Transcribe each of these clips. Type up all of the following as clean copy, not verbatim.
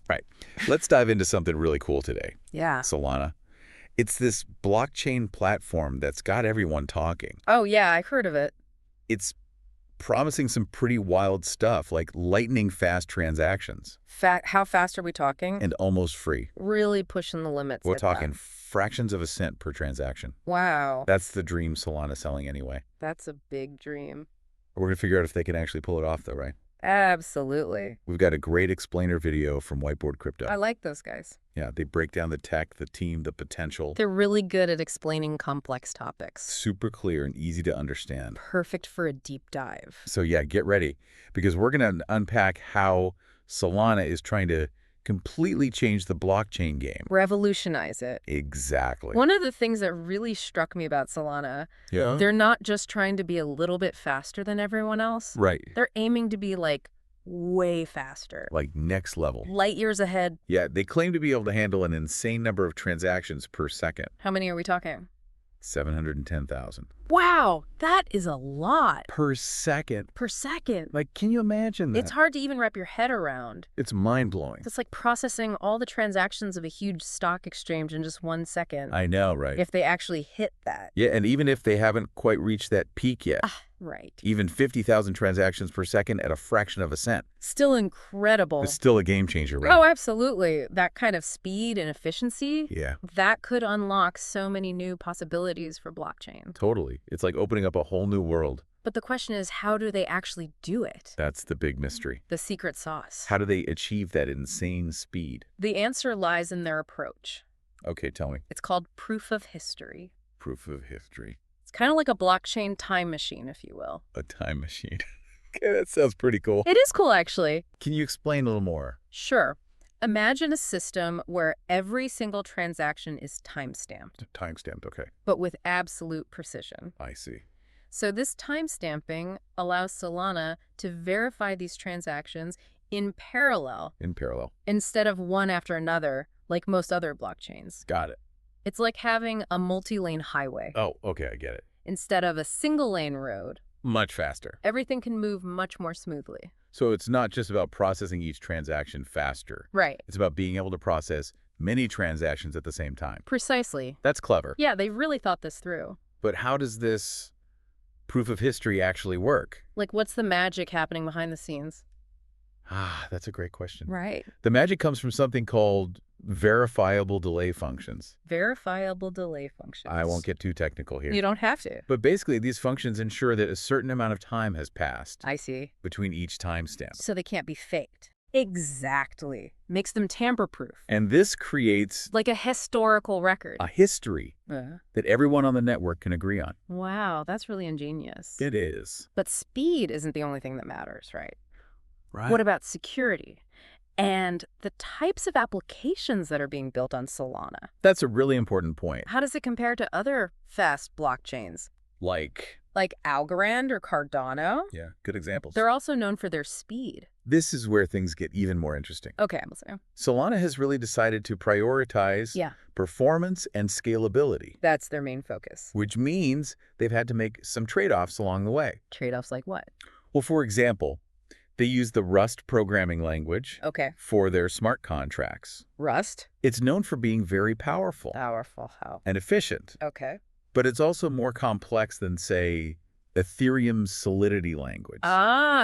Right. Let's dive into something really cool today. Yeah. Solana. It's this blockchain platform that's got everyone talking. Oh, yeah, I heard of it. It's promising some pretty wild stuff, like lightning fast transactions. How fast are we talking? And almost free. Really pushing the limits. We're like talking that. fractions of a cent per transaction. Wow. That's the dream Solana's selling anyway. That's a big dream. We're going to figure out if they can actually pull it off, though, right? Absolutely. We've got a great explainer video from Whiteboard Crypto. I like those guys. Yeah, they break down the tech, the team, the potential. They're really good at explaining complex topics. Super clear and easy to understand. Perfect for a deep dive. So yeah, get ready, because we're going to unpack how Solana is trying to completely change the blockchain game. Revolutionize it. Exactly. One of the things that really struck me about Solana, Yeah. they're not just trying to be a little bit faster than everyone else. Right. They're aiming to be like way faster. Like next level. Light years ahead. Yeah, they claim to be able to handle an insane number of transactions per second. How many are we talking? 710,000. Wow, that is a lot. Per second. Per second. Like, can you imagine that? It's hard to even wrap your head around. It's mind-blowing. It's like processing all the transactions of a huge stock exchange in just 1 second. I know, right? If they actually hit that. Yeah, and even if they haven't quite reached that peak yet. Right. Even 50,000 transactions per second at a fraction of a cent. Still incredible. It's still a game changer, right? Oh, absolutely. That kind of speed and efficiency, Yeah. that could unlock so many new possibilities for blockchain. Totally. It's like opening up a whole new world. But the question is, how do they actually do it? That's the big mystery. The secret sauce. How do they achieve that insane speed? The answer lies in their approach. Okay, tell me. It's called proof of history. Proof of history. It's kind of like a blockchain time machine, if you will. A time machine. Okay, that sounds pretty cool. It is cool, actually. Can you explain a little more? Sure. Imagine a system where every single transaction is time-stamped, Timestamped, okay. but with absolute precision. I see. So this timestamping allows Solana to verify these transactions in parallel In parallel. instead of one after another, like most other blockchains. Got it. It's like having a multi-lane highway Oh, okay, I get it. instead of a single-lane road. Much faster. Everything can move much more smoothly. So it's not just about processing each transaction faster. Right. It's about being able to process many transactions at the same time. Precisely. That's clever. Yeah, they really thought this through. But how does this proof of history actually work? Like, what's the magic happening behind the scenes? That's a great question. Right. The magic comes from something called verifiable delay functions. Verifiable delay functions. I won't get too technical here. You don't have to. But basically, these functions ensure that a certain amount of time has passed I see. between each timestamp. So they can't be faked. Exactly. Makes them tamper-proof. And this creates Like a historical record. a history that everyone on the network can agree on. Wow, that's really ingenious. It is. But speed isn't the only thing that matters, right? Right. What about security? And the types of applications that are being built on Solana. That's a really important point. How does it compare to other fast blockchains? Like Algorand or Cardano? yeah, good examples. They're also known for their speed. This is where things get even more interesting. Okay, I'm listening. Solana has really decided to prioritize performance and scalability, That's their main focus. which means they've had to make some trade-offs along the way. Trade-offs like what? Well, for example, they use the Rust programming language Okay. for their smart contracts. Rust? It's known for being very powerful Powerful how? and efficient, Okay. but it's also more complex than, say, Ethereum's Solidity language.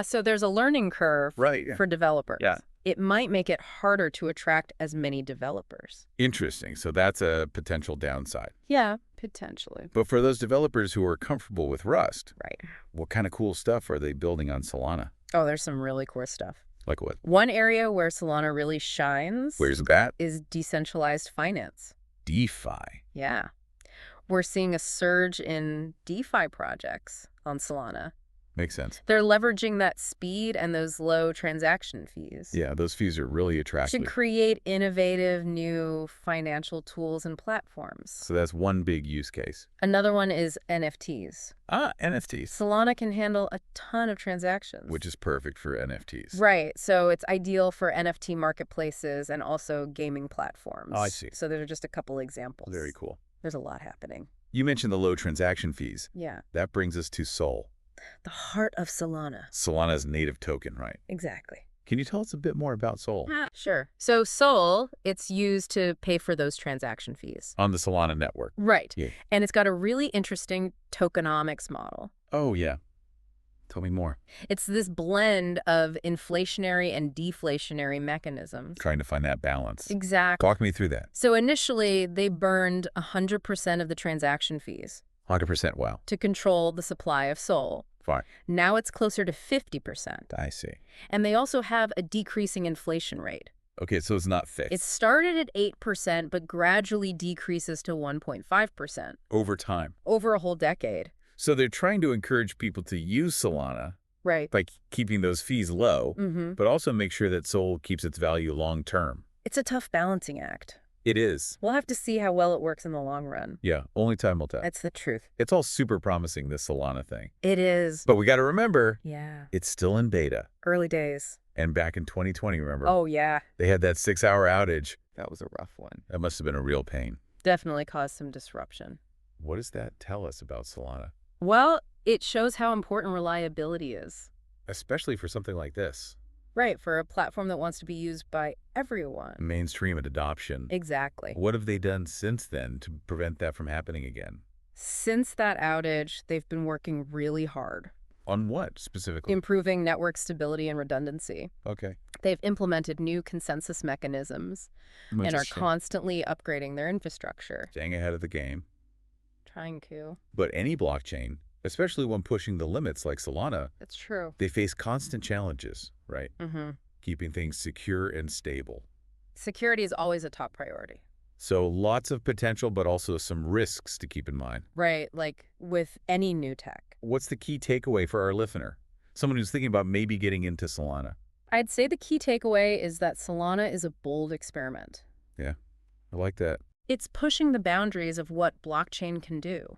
So there's a learning curve Right. for developers. Yeah. It might make it harder to attract as many developers. Interesting. So that's a potential downside. Yeah, potentially. But for those developers who are comfortable with Rust, Right. what kind of cool stuff are they building on Solana? Oh, there's some really cool stuff. Like what? One area where Solana really shines Where's that? is decentralized finance. DeFi. Yeah. We're seeing a surge in DeFi projects on Solana. Makes sense. They're leveraging that speed and those low transaction fees Yeah, those fees are really to attractive. create innovative new financial tools and platforms. So that's one big use case. Another one is NFTs. NFTs, Solana can handle a ton of transactions. which is perfect for NFTs. Right. So it's ideal for NFT marketplaces and also gaming platforms. Oh, I see. So those are just a couple examples. Very cool. There's a lot happening. You mentioned the low transaction fees. Yeah. That brings us to Sol, The heart of Solana. Solana's native token, right? Exactly. Can you tell us a bit more about Sol Sure. So Sol, it's used to pay for those transaction fees. on the Solana network? Right. Yeah. And it's got a really interesting tokenomics model. Oh, yeah. Tell me more. It's this blend of inflationary and deflationary mechanisms. Trying to find that balance. Exactly. Talk me through that. So initially, they burned 100% of the transaction fees 100%. Wow. to control the supply of Sol. Fine. Now it's closer to 50%. I see. And they also have a decreasing inflation rate. Okay, so it's not fixed. It started at 8%, but gradually decreases to 1.5% over time. over a whole decade. So they're trying to encourage people to use Solana Right. by keeping those fees low, Mm-hmm. but also make sure that Sol keeps its value long term. It's a tough balancing act. It is. We'll have to see how well it works in the long run. Yeah, only time will tell. That's the truth. It's all super promising, this Solana thing. It is. But we got to remember, Yeah. it's still in beta. Early days. And back in 2020, remember? Oh, yeah. They had that 6-hour outage. That was a rough one. That must have been a real pain. Definitely caused some disruption. What does that tell us about Solana? Well, it shows how important reliability is. Especially for something like this. Right, for a platform that wants to be used by everyone. Mainstream adoption. Exactly. What have they done since then to prevent that from happening again? Since that outage, they've been working really hard, On what specifically? improving network stability and redundancy. Okay. They've implemented new consensus mechanisms and are Interesting. constantly upgrading their infrastructure. Staying ahead of the game. Trying to. But any blockchain, especially when pushing the limits like Solana, That's true. they face constant challenges, right? Mm-hmm. Keeping things secure and stable. Security is always a top priority. So lots of potential, but also some risks to keep in mind. Right, like with any new tech. What's the key takeaway for our listener? Someone who's thinking about maybe getting into Solana. I'd say the key takeaway is that Solana is a bold experiment. I like that. It's pushing the boundaries of what blockchain can do,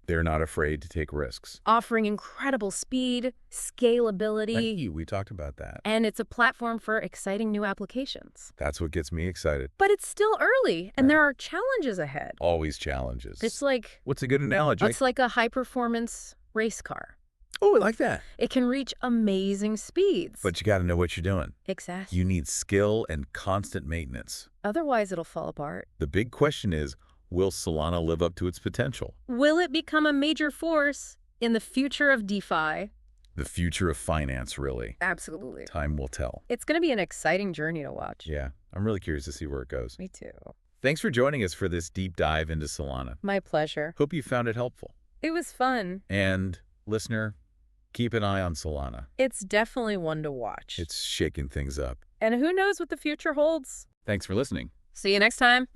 They're not afraid to take risks. offering incredible speed, scalability, Hey, we talked about that. and it's a platform for exciting new applications. That's what gets me excited. But it's still early, and Right. there are challenges ahead. Always challenges. It's like What's a good analogy? it's like a high-performance race car. Oh, I like that. It can reach amazing speeds. But you got to know what you're doing. Exactly. You need skill and constant maintenance. Otherwise, it'll fall apart. The big question is, will Solana live up to its potential? Will it become a major force in the future of DeFi? The future of finance, really. Absolutely. Time will tell. It's going to be an exciting journey to watch. Yeah, I'm really curious to see where it goes. Me too. Thanks for joining us for this deep dive into Solana. My pleasure. Hope you found it helpful. It was fun. And, listener, keep an eye on Solana. It's definitely one to watch. It's shaking things up. And who knows what the future holds? Thanks for listening. See you next time.